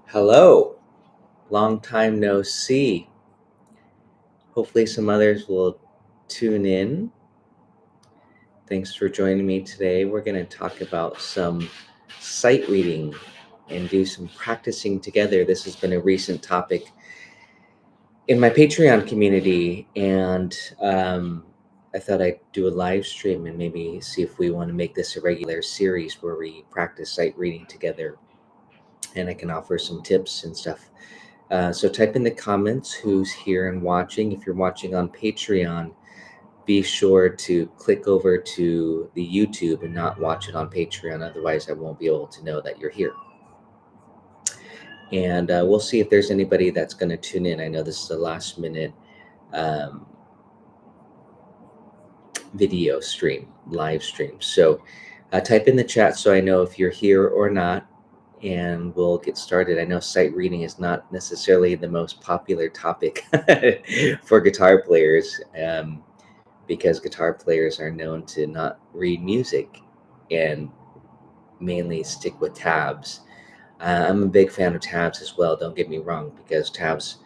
Hello, long time no see. Hopefully, some others will tune in. Thanks for joining me today. We're going to talk about some sight reading and do some practicing together. This has been a recent topic in my Patreon community, and I thought I'd do a live stream and maybe see if we want to make this a regular series where we practice sight reading together, and I can offer some tips and stuff. So type in the comments who's here and watching. If you're watching on Patreon, be sure to click over to the YouTube and not watch it on Patreon. Otherwise, I won't be able to know that you're here. And we'll see if there's anybody that's going to tune in. I know this is a last minute video stream, live stream. So type in the chat so I know if you're here or not, and we'll get started. I know sight reading is not necessarily the most popular topic for guitar players, because guitar players are known to not read music and mainly stick with tabs. I'm a big fan of tabs as well, don't get me wrong, because tabs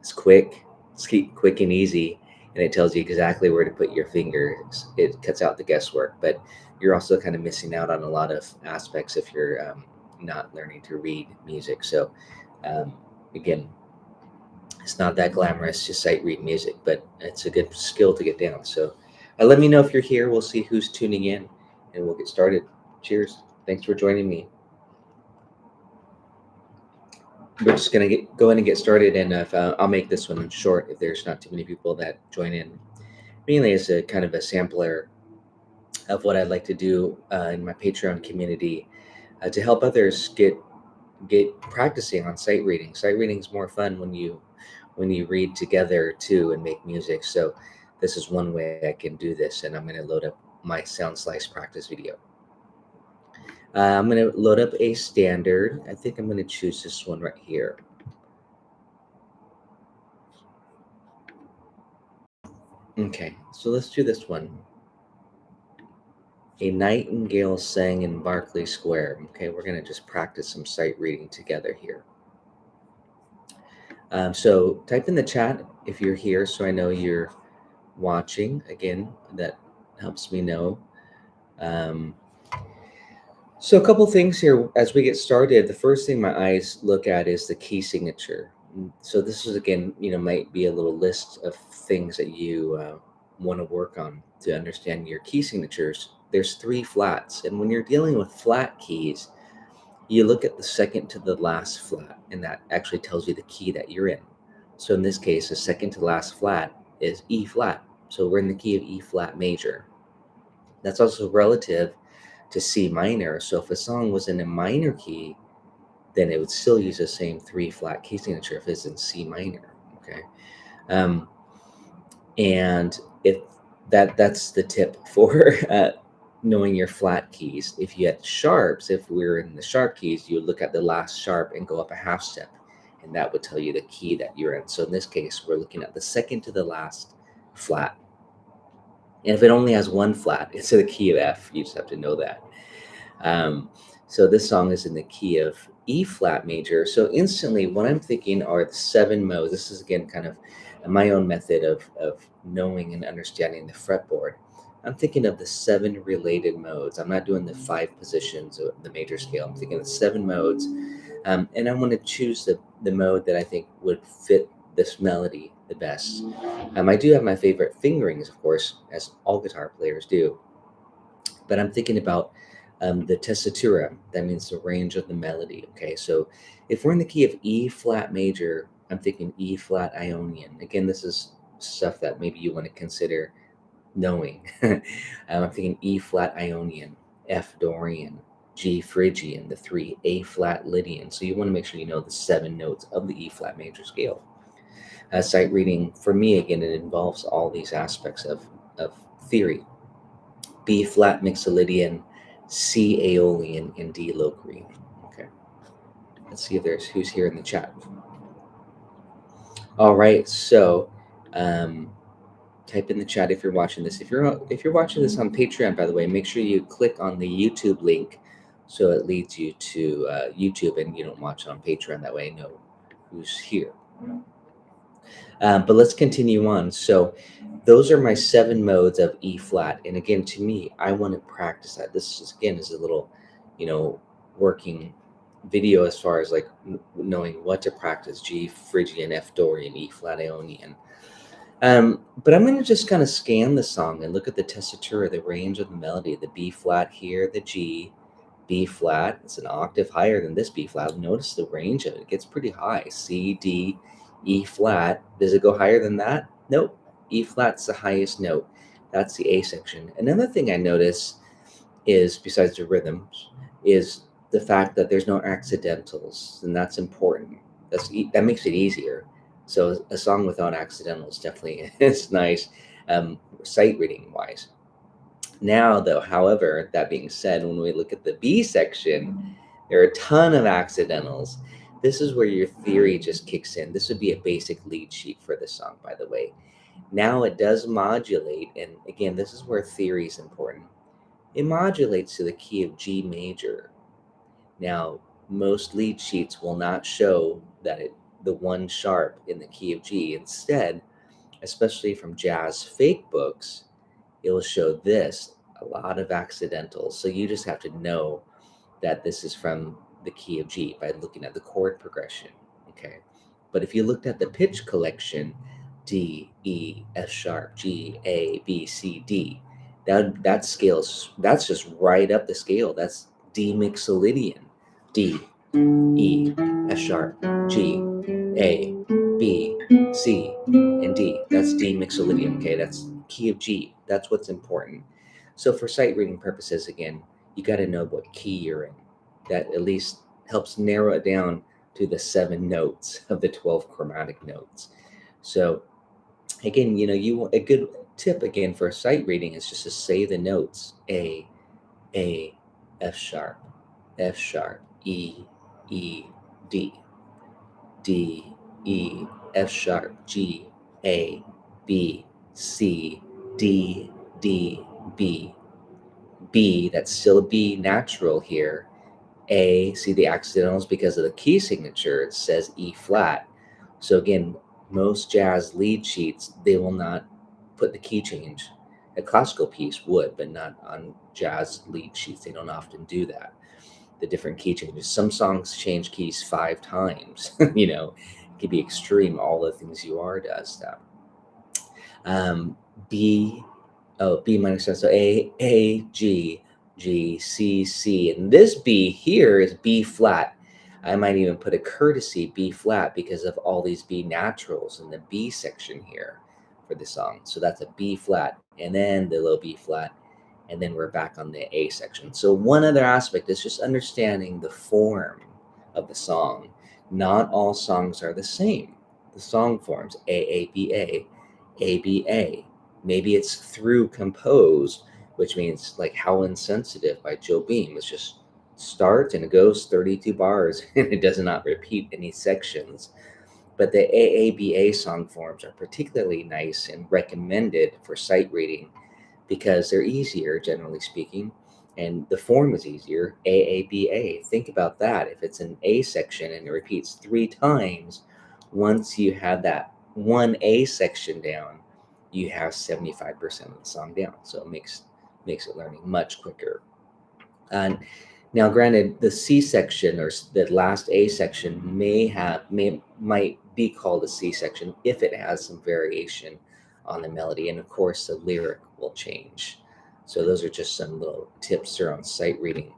is quick and easy, and it tells you exactly where to put your fingers. It cuts out the guesswork, but you're also kind of missing out on a lot of aspects if you're not learning to read music. So again, it's not that glamorous to sight read music, but it's a good skill to get down. So let me know if you're here. We'll see who's tuning in, and we'll get started. Cheers. Thanks for joining me. We're just going to go in and get started, and if, I'll make this one short if there's not too many people that join in. Mainly as a kind of a sampler of what I'd like to do in my Patreon community to help others get practicing on sight reading. Sight reading is more fun when you read together too and make music. So this is one way I can do this, and I'm going to load up my sound slice practice video. I'm going to load up a standard. I think I'm going to choose this one right here. Okay, so let's do this one. A nightingale sang in Berkeley Square. Okay, we're going to just practice some sight reading together here. So type in the chat if you're here so I know you're watching. Again, that helps me know. So a couple things here as we get started. The first thing my eyes look at is the key signature. So this is, again, might be a little list of things that you want to work on to understand your key signatures. There's 3 flats, and when you're dealing with flat keys, you look at the second to the last flat, and that actually tells you the key that you're in. So in this case, the second to last flat is E flat. So we're in the key of E flat major. That's also relative to C minor. So if a song was in a minor key, then it would still use the same 3 flat key signature if it's in C minor. Okay. And if that's the tip for knowing your flat keys. If you had sharps, if we're in the sharp keys, you would look at the last sharp and go up a half step, and that would tell you the key that you're in. So in this case, we're looking at the second to the last flat. And if it only has 1 flat, it's in the key of F. You just have to know that. So this song is in the key of E flat major. So instantly what I'm thinking are the 7 modes. This is, again, kind of my own method of knowing and understanding the fretboard. I'm thinking of the 7 related modes. I'm not doing the 5 positions of the major scale. I'm thinking of the 7 modes. And I want to choose the mode that I think would fit this melody the best. I do have my favorite fingerings, of course, as all guitar players do. But I'm thinking about the tessitura. That means the range of the melody. Okay, so if we're in the key of E flat major, I'm thinking E flat Ionian. Again, this is stuff that maybe you want to consider knowing. I'm thinking E flat Ionian, F Dorian, G Phrygian, the 3 A flat Lydian. So you want to make sure you know the 7 notes of the E flat major scale. Sight reading, for me, again, it involves all these aspects of theory. B flat Mixolydian, C Aeolian, and D Locrian. Okay, let's see if there's who's here in the chat. All right, so Type in the chat if you're watching this. If you're watching this on Patreon, by the way, make sure you click on the YouTube link so it leads you to YouTube and you don't watch it on Patreon. That way I know who's here. But let's continue on. So those are my 7 modes of E flat. And again, to me, I want to practice that. This is, again, is a little, you know, working video as far as like knowing what to practice: G, Phrygian, F Dorian, E flat Ionian. But I'm going to just kind of scan the song and look at the tessitura, the range of the melody, the B flat here, the G, B flat. It's an octave higher than this B flat. Notice the range of it. It gets pretty high. C, D, E flat. Does it go higher than that? Nope. E flat's the highest note. That's the A section. Another thing I notice is, besides the rhythms, is the fact that there's no accidentals, and that's important. That makes it easier. So a song without accidentals definitely is nice, sight reading wise. Now, though, however, that being said, when we look at the B section, there are a ton of accidentals. This is where your theory just kicks in. This would be a basic lead sheet for the song, by the way. Now it does modulate, and again, this is where theory is important. It modulates to the key of G major. Now, most lead sheets will not show the 1 sharp in the key of G. Instead, especially from jazz fake books, it will show this, a lot of accidentals. So you just have to know that this is from the key of G by looking at the chord progression. Okay. But if you looked at the pitch collection, D, E, F sharp, G, A, B, C, D, that scales, that's just right up the scale. That's D mixolydian. D, E, F sharp, G, A, B, C, and D. That's D mixolydian. Okay, that's key of G. That's what's important. So for sight reading purposes, again, you got to know what key you're in. That at least helps narrow it down to the 7 notes of the 12 chromatic notes. So again, a good tip again for sight reading is just to say the notes: A, F sharp, E, E, D, D, E, F sharp, G, A, B, C, D, D, B. B, that's still a B natural here. A, see the accidentals because of the key signature, it says E flat. So again, most jazz lead sheets, they will not put the key change. A classical piece would, but not on jazz lead sheets. They don't often do that. The different key changes. Some songs change keys 5 times. It could be extreme. All the things you are does that. B, B minor 7. So A, G, G, C, C. And this B here is B flat. I might even put a courtesy B flat because of all these B naturals in the B section here for the song. So that's a B flat, and then the low B flat, and then we're back on the A section. So one other aspect is just understanding the form of the song. Not all songs are the same. The song forms AABA, ABA. Maybe it's through compose, which means like How Insensitive by Joe Beam. It's just starts and it goes 32 bars and it does not repeat any sections. But the AABA song forms are particularly nice and recommended for sight reading because they're easier, generally speaking, and the form is easier. AABA. Think about that. If it's an A section and it repeats 3 times, once you have that one A section down, you have 75% of the song down. So it makes it learning much quicker. And now, granted, the C section or the last A section might be called a C section if it has some variation on the melody, and of course, the lyric will change. So those are just some little tips around sight reading.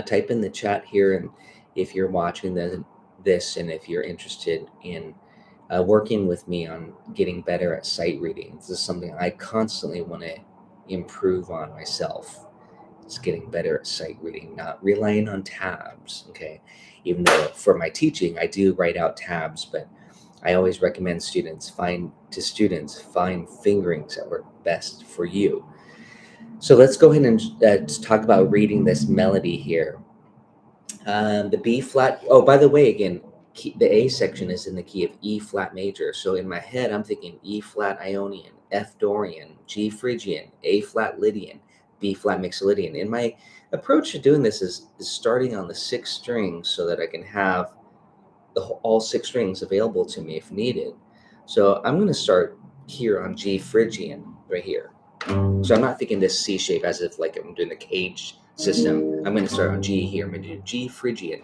Type in the chat here, and if you're watching this, and if you're interested in working with me on getting better at sight reading, this is something I constantly want to improve on myself. It's getting better at sight reading, not relying on tabs. Okay, even though for my teaching I do write out tabs, but I always recommend find fingerings that work best for you. So let's go ahead and talk about reading this melody here. The B flat. Oh, by the way, again, the A section is in the key of E flat major. So in my head, I'm thinking E flat Ionian, F Dorian, G Phrygian, A flat Lydian, B flat Mixolydian. And my approach to doing this is starting on the sixth string so that I can have all six strings available to me if needed. So I'm going to start here on G Phrygian right here. So I'm not thinking this C shape as if like I'm doing the cage system. I'm going to start on G here. I'm going to do G Phrygian.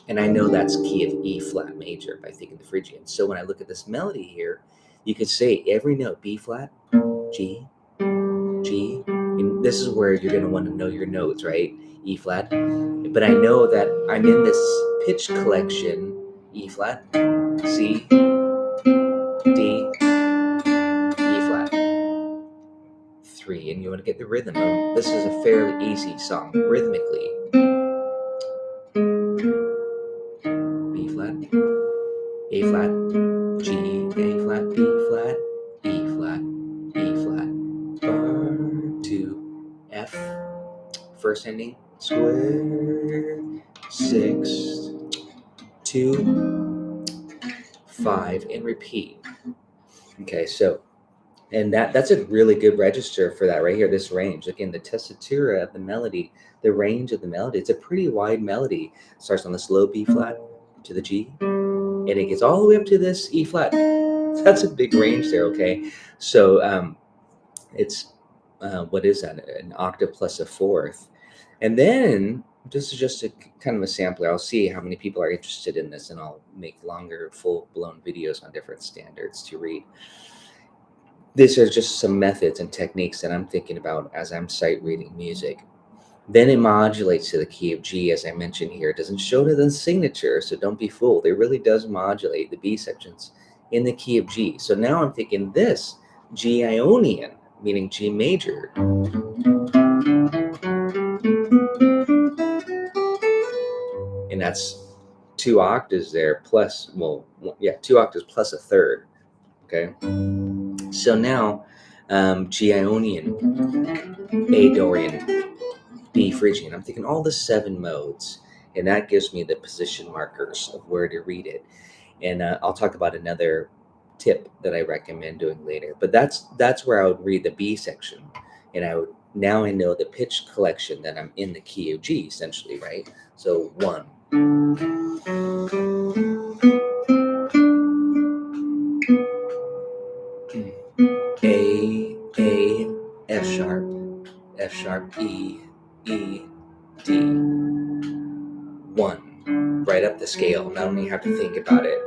And I know that's key of E flat major by thinking the Phrygian. So when I look at this melody here, you could say every note, B flat, G, G. And this is where you're going to want to know your notes, right? E flat. But I know that I'm in this pitch collection, E flat, C, D, E flat, 3. And you want to get the rhythm. This is a fairly easy song rhythmically. B flat, A flat, G, A flat, B flat, E flat, E flat, bar, 2, F, first ending, square, 6, 2, 5, and repeat. Okay, so, and that's a really good register for that right here, this range. Again, the tessitura of the melody, the range of the melody, it's a pretty wide melody. Starts on this low B flat to the G, and it gets all the way up to this E flat. That's a big range there, okay? So it's, what is that? An octave plus a fourth. And then this is just a kind of a sampler. I'll see how many people are interested in this, and I'll make longer, full-blown videos on different standards to read. These are just some methods and techniques that I'm thinking about as I'm sight reading music. Then it modulates to the key of G, as I mentioned here. It doesn't show to the signature, so don't be fooled. It really does modulate the B sections in the key of G. So now I'm thinking this, G Ionian, meaning G major. And that's 2 octaves there plus, well, yeah, 2 octaves plus a third, okay? So now G Ionian, A Dorian, B Phrygian. I'm thinking all the 7 modes, and that gives me the position markers of where to read it. And I'll talk about another tip that I recommend doing later. But that's where I would read the B section, and I would, now I know the pitch collection that I'm in the key of G, essentially, right? So 1. A, F sharp, E, D. 1. Right up the scale. Not only have to think about it.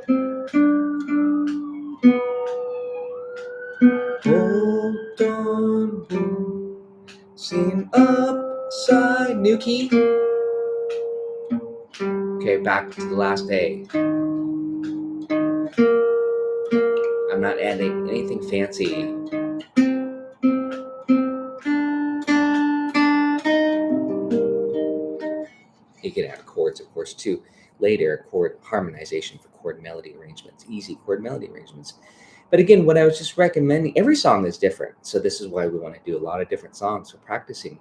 Hold on, sing upside, new key. Okay, back to the last A. I'm not adding anything fancy. You can add chords, of course, too. Later, chord harmonization for chord melody arrangements, easy chord melody arrangements. But again, what I was just recommending, every song is different. So this is why we want to do a lot of different songs for practicing.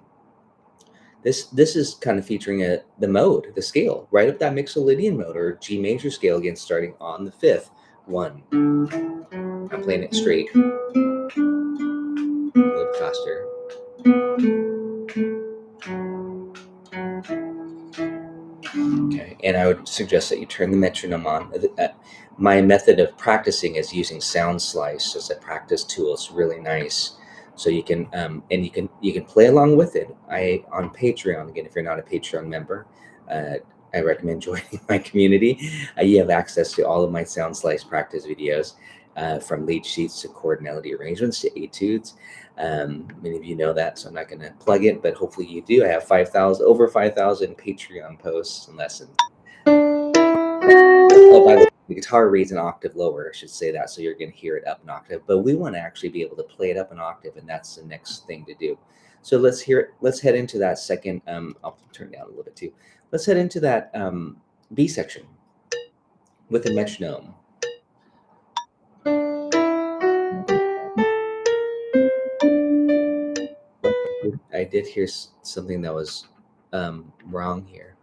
This is kind of featuring the mode, the scale, right up that Mixolydian mode or G major scale again, starting on the 5th. 1. I'm playing it straight. A little bit faster. Okay, and I would suggest that you turn the metronome on. My method of practicing is using Sound Slice as a practice tool. It's really nice. So you can and you can play along with it. On Patreon, again, if you're not a Patreon member, I recommend joining my community. You have access to all of my Sound Slice practice videos, from lead sheets to chord melody arrangements to etudes. Many of you know that, so I'm not going to plug it, but hopefully you do. I have over 5,000 Patreon posts and lessons. Oh, by the way, the guitar reads an octave lower, I should say that, so you're going to hear it up an octave. But we want to actually be able to play it up an octave, and that's the next thing to do. So let's head into that second. I'll turn it down a little bit too. Let's head into that B section with a metronome. I did hear something that was wrong here.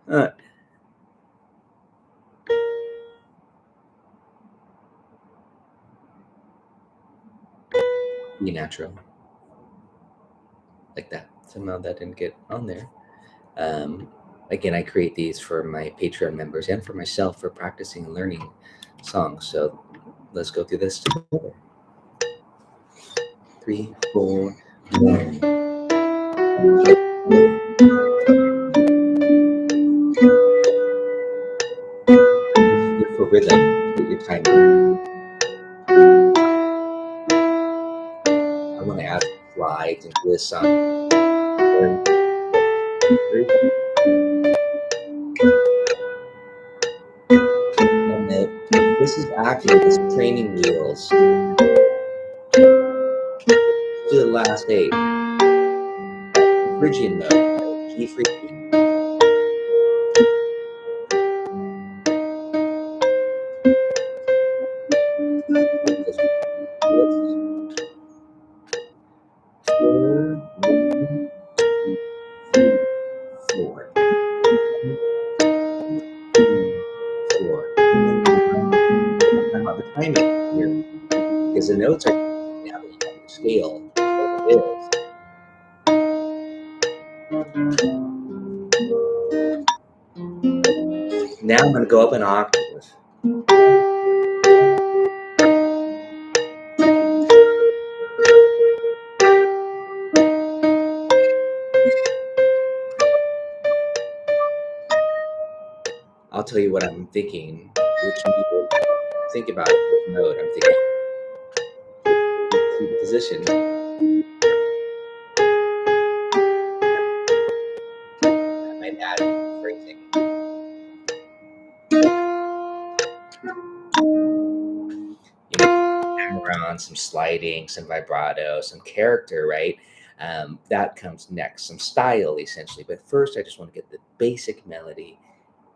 be natural, like that. Somehow that didn't get on there. Um, Again, I create these for my Patreon members and for myself for practicing and learning songs. So let's go through this together. 3, 4, 1. For rhythm, get your timing. I want to add some slides into this song. And this is actually this training wheels to the last 8. Phrygian mode, G Phrygian. Four, 4. About the timing here, because the notes are now that you have your scale. Now I'm going to go up an octave. I'll tell you what I'm thinking, which you think about it, note. I'm thinking see the position. I might add phrasing. Around some sliding, some vibrato, some character, right? That comes next, some style essentially. But first, I just want to get the basic melody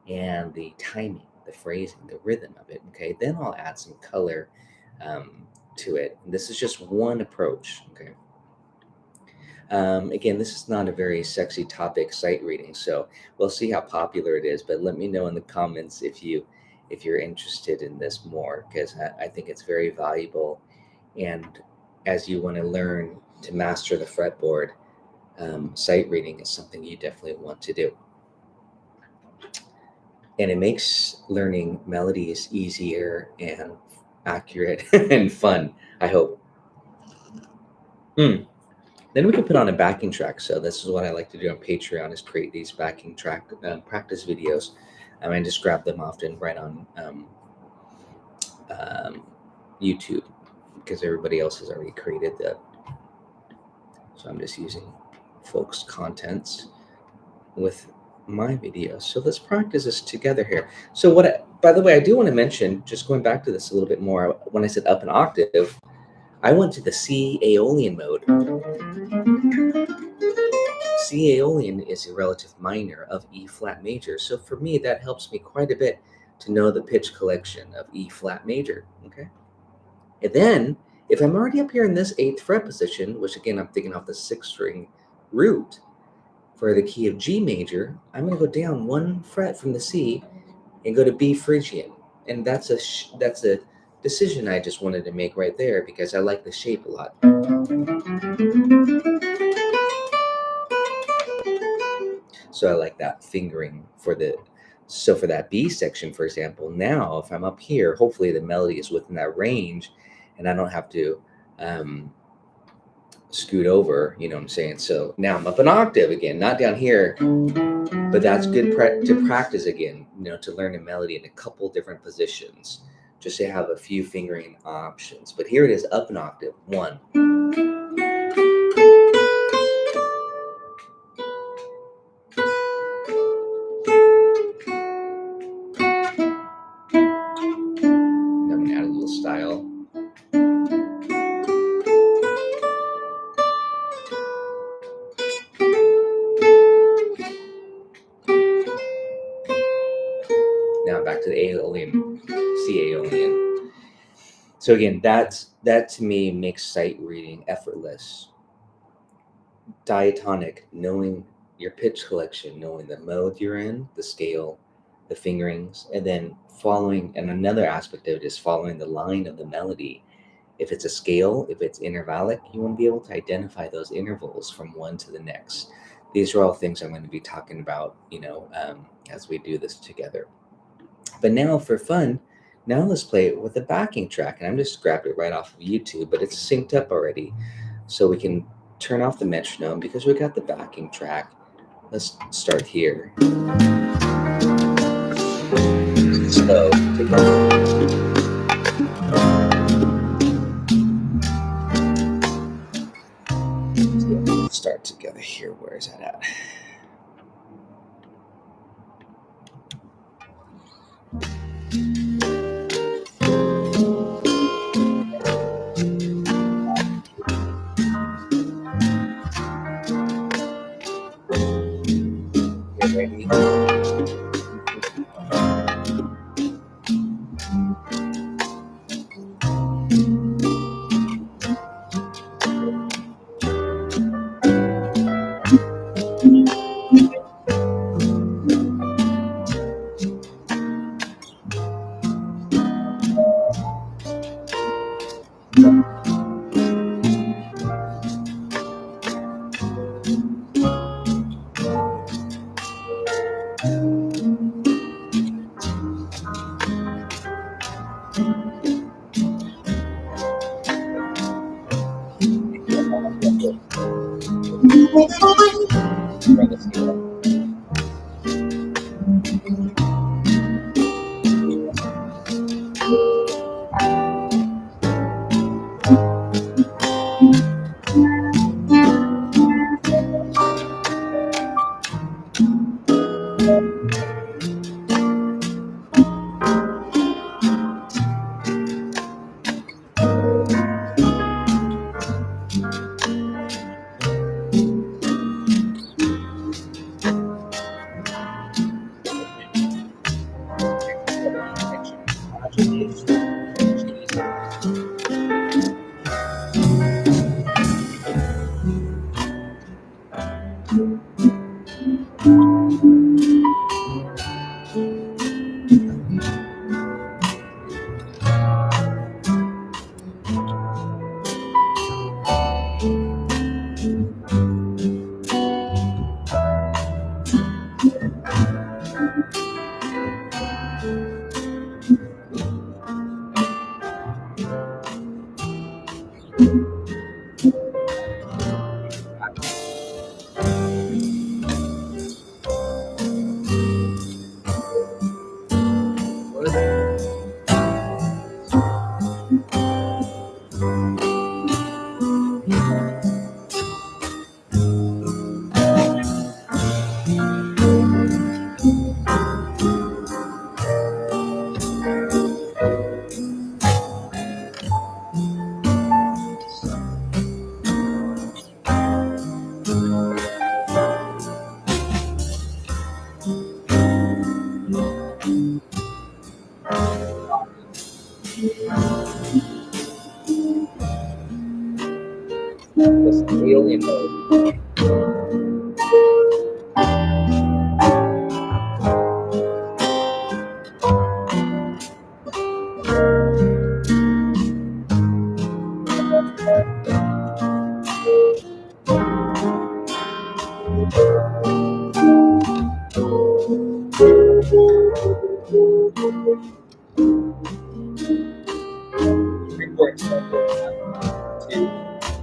and the timing, the phrasing, the rhythm of it. Okay, then I'll add some color to it. And this is just one approach. Okay. Again, this is not a very sexy topic, sight reading, so we'll see how popular it is. But let me know in the comments if you're interested in this more, because I think it's very valuable. And as you want to learn to master the fretboard, sight reading is something you definitely want to do. And it makes learning melodies easier and accurate and fun, I hope. Then we can put on a backing track. So this is what I like to do on Patreon, is create these backing track practice videos. I just grab them often right on YouTube, because everybody else has already created that. So I'm just using folks' contents with my videos. So let's practice this together here. So by the way, I do want to mention, just going back to this a little bit more, when I said up an octave, I went to the C Aeolian mode. C Aeolian is a relative minor of E flat major. So for me, that helps me quite a bit to know the pitch collection of E flat major. Okay. And then if I'm already up here in this 8th fret position, which again, I'm thinking off the 6th string root for the key of G major, I'm going to go down 1 fret from the C and go to B Phrygian. And that's a decision I just wanted to make right there, because I like the shape a lot. So I like that fingering for that B section, for example. Now, if I'm up here, hopefully the melody is within that range and I don't have to scoot over, you know what I'm saying? So now I'm up an octave again, not down here, but that's good to practice again, to learn a melody in a couple different positions, just to have a few fingering options. But here it is, up an octave, 1. I'm gonna add a little style. Now back to the Aeolian, C Aeolian. So again, that to me makes sight reading effortless. Diatonic, knowing your pitch collection, knowing the mode you're in, the scale, the fingerings, and then following. And another aspect of it is following the line of the melody If it's a scale, if it's intervallic, you want to be able to identify those intervals from one to the next. These are all things I'm going to be talking about, as we do this together. But now for fun, now let's play it with a backing track. And I'm just grabbed it right off of YouTube, but it's synced up already. So we can turn off the metronome because we got the backing track. Let's start here. So let's start together here. Where is that at? You ready? The alien mode.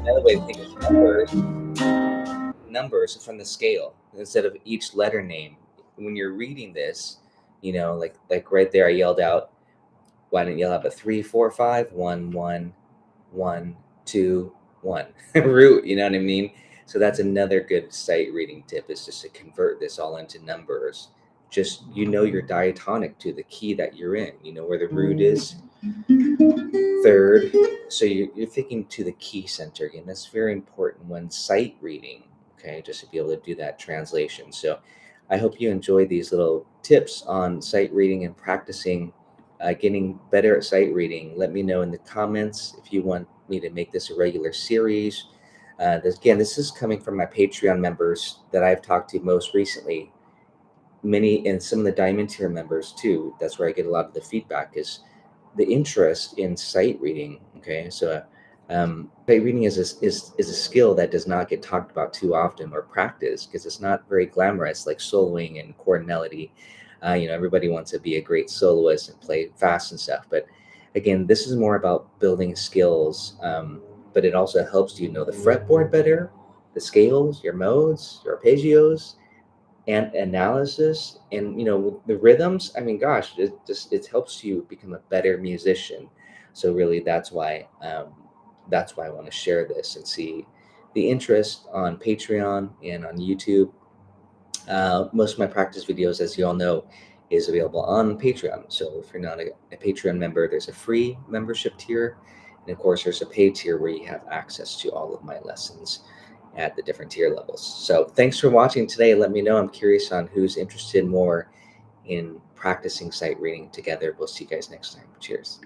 Another way to think of numbers from the scale instead of each letter name. When you're reading this, like right there, I yelled out. Why didn't you yell out a 3, 4, 5, 1, 1, 1, 2, 1 root? You know what I mean? So that's another good sight reading tip is just to convert this all into numbers. Just your diatonic to the key that you're in. You know where the root is, third. So you're thinking to the key center again. That's very important when sight reading. Okay, just to be able to do that translation. So I hope you enjoy these little tips on sight reading and practicing getting better at sight reading. Let me know in the comments if you want me to make this a regular series. This is coming from my Patreon members that I've talked to most recently. Many and some of the Diamond tier members too. That's where I get a lot of the feedback is the interest in sight reading. Okay, so sight reading is a skill that does not get talked about too often or practiced because it's not very glamorous like soloing and chord melody. Everybody wants to be a great soloist and play fast and stuff, but again, this is more about building skills. But it also helps you know the fretboard better, the scales, your modes, your arpeggios, and analysis, and with the rhythms. I mean, gosh, it helps you become a better musician. So really, that's why I want to share this and see the interest on Patreon and on YouTube. Most of my practice videos, as you all know, is available on Patreon. So if you're not a Patreon member, there's a free membership tier, and of course there's a paid tier where you have access to all of my lessons at the different tier levels. So thanks for watching today. Let me know. I'm curious on who's interested more in practicing sight reading together. We'll see you guys next time. Cheers.